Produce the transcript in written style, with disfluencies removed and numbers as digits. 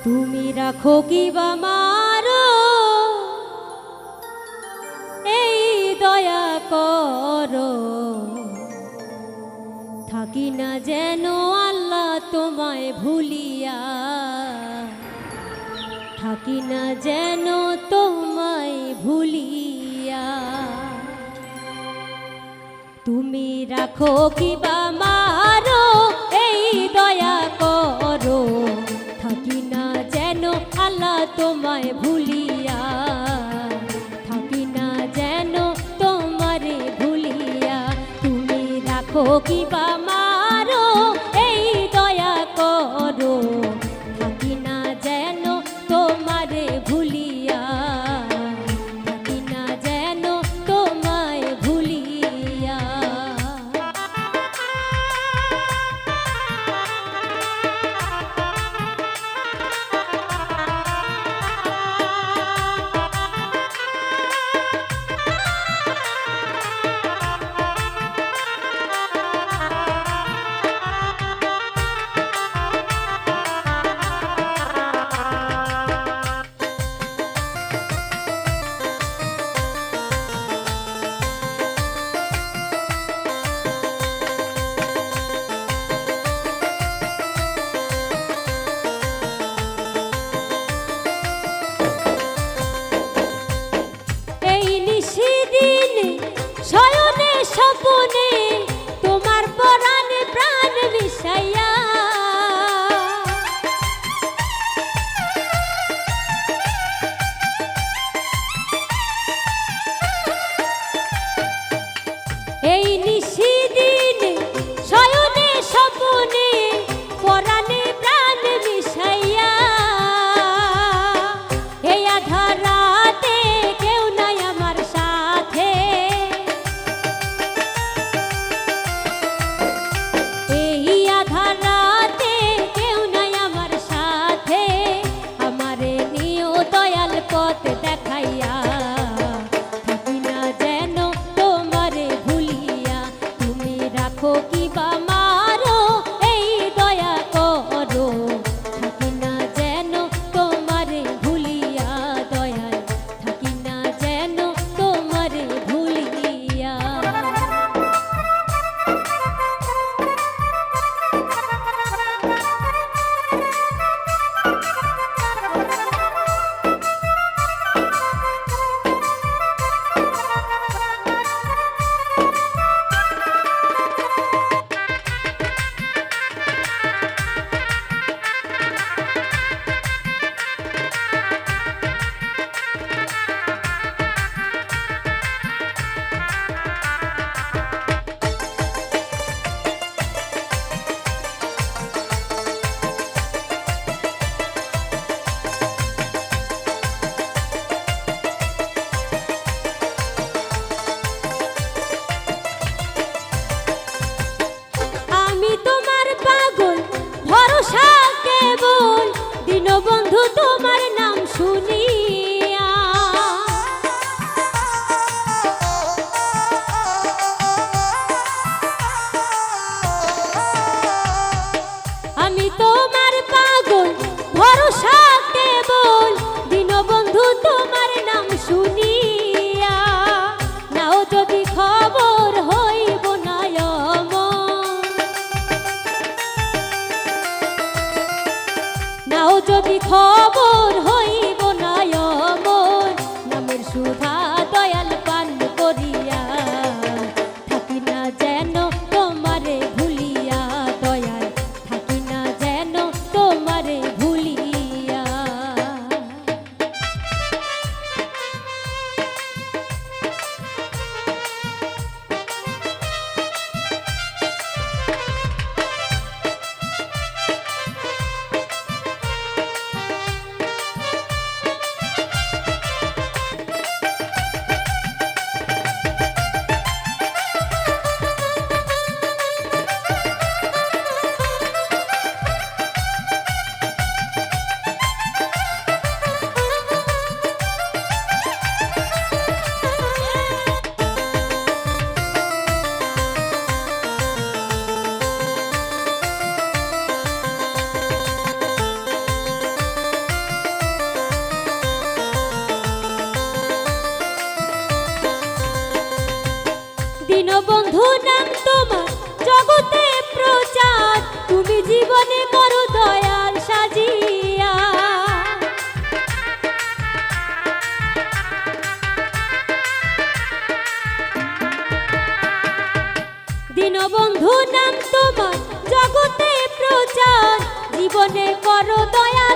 তুমি রাখো কি বা মারো এই দয়া করো, থাকি না যেন আল্লাহ তোমায় ভুলিয়া, থাকি না যেন তোমায় ভুলিয়া। তুমি রাখো কি বা মারো এই দয়া করো, থাকি না যেন আল্লাহ তোমায় ভুলিয়া, থাকি না যেন তোমারে ভুলিয়া। তুমি রাখো কি বা মারো এই দয়া করো, থাকি না যেন তোমারে ভুলিয়া, থাকি না যেন তোমায় ভুলিয়া। শয়নে স্বপনে তোমার পরাণে প্রাণ মিশাইয়া, এই নিশিদিন শয়নে স্বপনে পরাণে প্রাণ মিশাইয়া, এই আধার রাতে কেউ নাই আমার সাথে, এই আধার রাতে কেউ নাই আমার সাথে, আমারে নিও দয়াল পথ দেখাইয়া, থাকি না যেন তোমারে ভুলিয়া। তুমি রাখো কি বা মারো এই দয়া করো, থাকি না যেন তোমারে ভুলিয়া, দয়াল থাকি না যেন তোমারে ভুলিয়া। ভরসা কেবল দীনবন্ধু তোমার নাম শুনিয়া, আমি তোমার পাগল ভরসা কেবল দীনবন্ধু তোমার নাম শুনিয়া, নাও যদি খবর হইব না নাও যদি খবর হইব না অমর, নামের সুধা দয়াল পান করিয়া, থাকি না যেন তোমারে ভুলিয়া, দয়াল থাকি না যেন তোমারে ভুলিয়া। দীনবন্ধু নাম তোমার জগতে প্রচার, তুমি জীবনে করো দয়াল সাজিয়া। দীনবন্ধু নাম তোমার জগতে প্রচার, জীবনে করো দয়া।